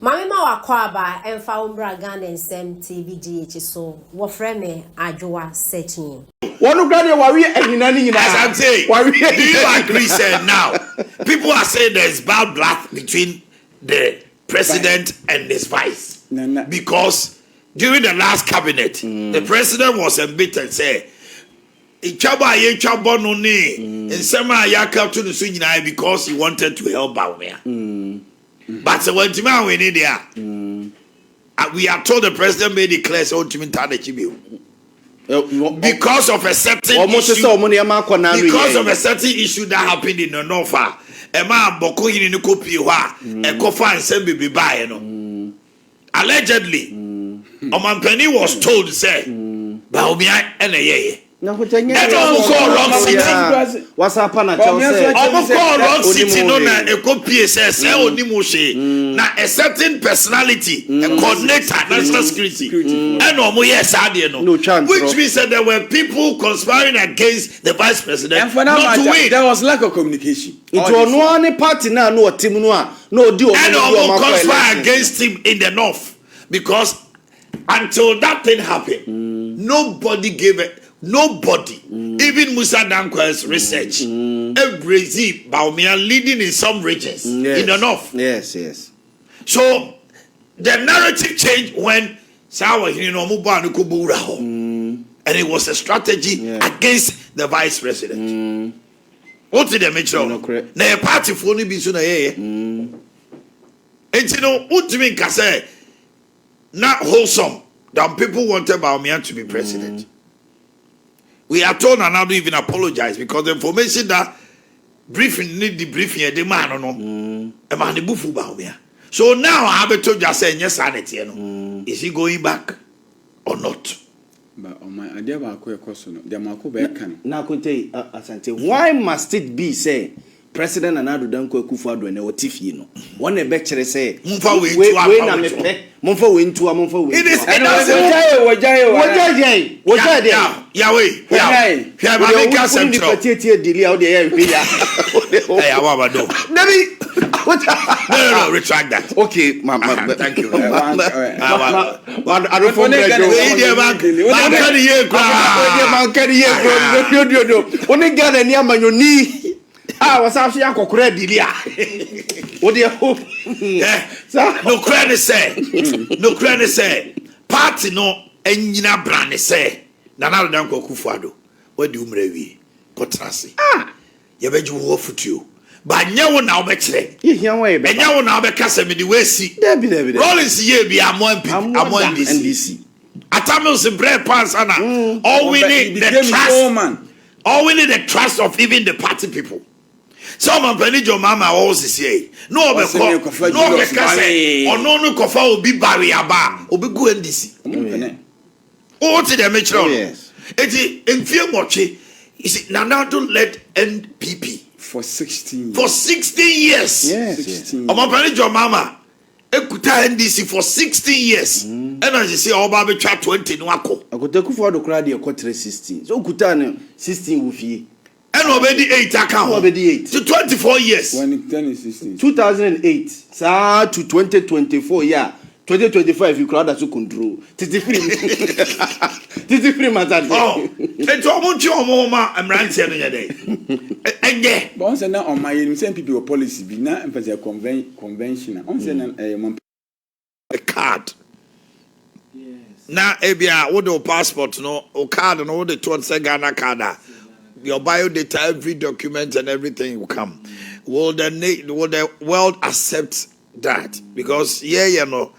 Mami ma wakwaba emfa umbra Ghana nsem TVGH so wofre me adwoa searching. One grade wari ehina ni nyina. As I'm saying, do you agree say now? People are saying there's bad blood between the president and his vice. Because during the last cabinet, the president was embittered say Ichaba ye chabo no ni nsema ayaka to the nyina because he wanted to help Bawumia. But when Tima we need there, we are told the president may declare so to because of a certain issue. Because of a certain issue that happened in the north. Emma Boko in the copy a cofa and send baby by no. Allegedly, Oman Penny was told to say Bawumia and a ye. No, wrong city. What's happened? Wrong city. No, na a copy says na a certain personality, a coordinator, national security, and no chance. Which means that there were people conspiring against the vice president. And for now, there was lack of communication. It was no any party now, no team, no deal. And conspire against him in the north because until that thing happened, nobody gave it. Nobody, even Musa Dankwa's research, every Bawumia leading in some regions in the north. Yes. So the narrative changed when Sawa and it was a strategy against the vice president. What did they make sure? Na party for ni bisu na ye. And you know, what do you mean? Kase not wholesome. That people wanted Bawumia to be president. We are told and now don't even apologize because the information that briefing need the briefing the man no. A man the bufu Bawumia. So now I have told you say yes sanity is he going back or not? But on my idea about question, the Marco Bekan. Now Kunte Asante, why must it be say President Addo Danko Akufo-Addo and Otifi no? One a bechere say Mumfa we into a It is No, retract that. Okay, thank you. Was actually a cockred delia. What do you hope? No credit say, party no, and yina brand say, Nana Danko Akufo-Addo. What do you mrevi? Kotrasi. You bet you wolf for you. But now now be chere. And now now be kase me the way see. Rollins ye be among NDC. Atamils bread pants ana. All we need the trust. All we need the trust of even the party people. Some of your mama always say, no, because no, kofa obi barrier bar, obi go NDC. Oh, to the metro. Yes. It's in fear watching. Is it now? Don't let NPP for 16 years. Yes. Your mama, ekuta NDC for 16 years. And as you say, all baby chat 20 no ako. Akufo-Addo crowd your quarter 16. So kuta 16 wufi. And already 8 account. Already 8. To 24 years. When it is 16. 2008. Sir to 2024. Yeah. 2025 you crowd as you control. 33 months. Oh. It's almost your mama. I'm ranting on your day. And yeah. But once now on my same people policy be not emphasize convention. Once a card. Now, Ebia, what the passport, no, or card, and all the 2 Ghana card. Your biodata, every document and everything will come. Will the world accept that? Because Ghana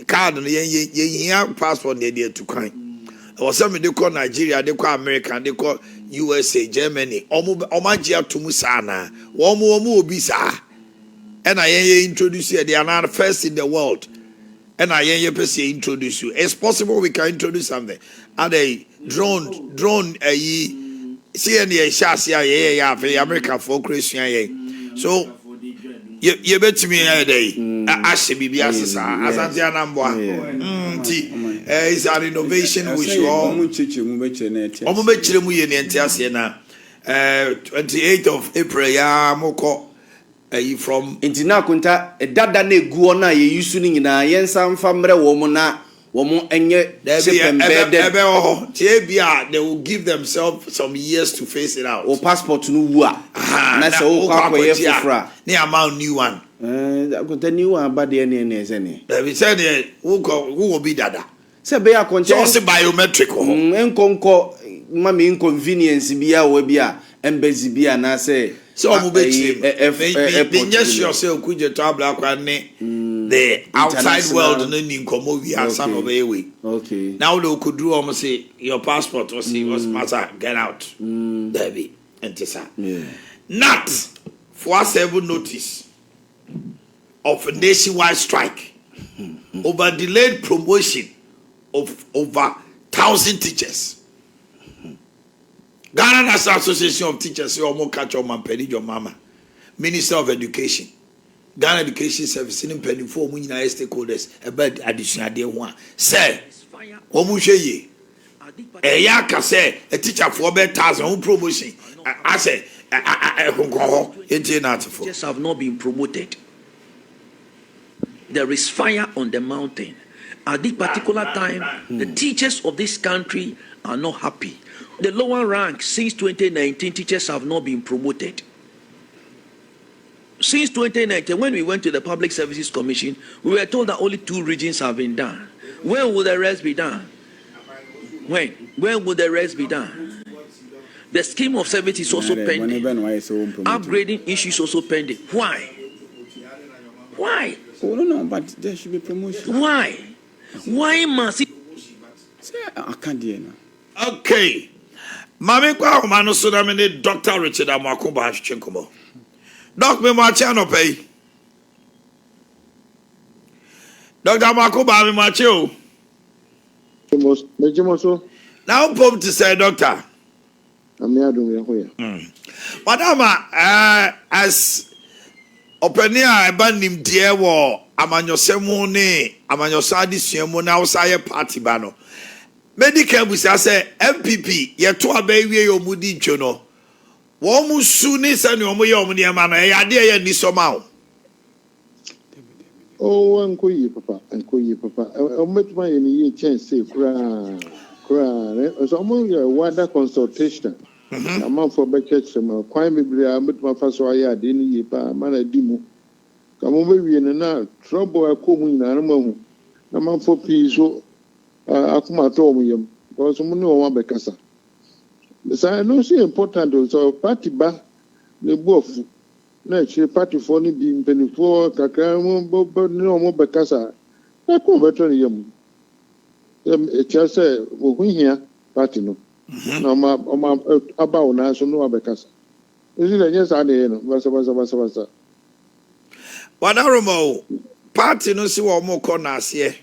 card and passport they to kind. Or some they call Nigeria, they call America, they call USA, Germany. Omagia to Musana, Womu Bisa. And I introduce you. They are not first in the world. And I introduce you. It's possible we can introduce something. And a drone see any chassis American for Christian. So you bet me a day. Ashibi Asante Anambwa. It's an innovation which you all 28th of April, Moko from Intina kunta dada na egu ona ye yusu ni nyina yensa mfa mre wo mo na wo mo enye they will give themselves some years to face it out. O passport no wu a na se wo kwa koye fofra ni amount new one kunta new one ba de ne eze ne they said who will be dada se be akonche so biometric enkonko mama inconvenience bia wo bia embassy bia na se so omo be chim yes yourself could you travel akwane the outside world no ni nkomo wi asa no be we okay now they could do almost say your passport was matter get out there be entisa not for 7 notice of a nationwide strike over delayed promotion of over 1,000 teachers. Ghana National Association of Teachers say omo catch your man pedi your mama. Minister of Education. Ghana Education Service in pedi for omo nyina stakeholders about additional dey ho. Say omo hweye. Ya ka say a teacher for be 1,000 promotion. I say teachers have not been promoted. There is fire on the mountain. At this particular time, the teachers of this country are not happy. The lower rank since 2019, teachers have not been promoted. Since 2019, when we went to the Public Services Commission, we were told that only 2 regions have been done. When will the rest be done? When will the rest be done? The scheme of service is also pending. Upgrading issues also pending. Why? Oh, no, but there should be promotion. Why must it? I can't do it now. Okay. Mami kwa umano suda mene Dr. Richard Amakumba hashchenkumo. Doc me mwachiano pay. Dr. Amakumba me mwachio. Now pom to say doctor. Madama as openia ebanim die wo amanyosemu ne amanyosadi suemu na usaye party ba no. Medical busa say NPP ye to abawie yo mudi ntwo no. Wo mu su ni se ne omo ye omo ne ma no e ade ye ni soma o. Oh, enkoyi papa. Ometuma ye ni chance kura. So mo ye wada consultation. Amam for be church ma kwan bebre ametuma fa so aye ade ni ye pa mana di mu. Kamo be wie na trouble akomu nyina na mahu. Na man for peace so akuma to mu yam because mu ne won bekasa so no see important so party ba ne bofu na chi party for ni bi mpenifo kakra mu ne won bekasa na ko beto ne yam e cha say wo hunhia party no na ma aba wona so no bekasa ezi na nyesa na no basa Wadarumo party no si wo mo ko na ase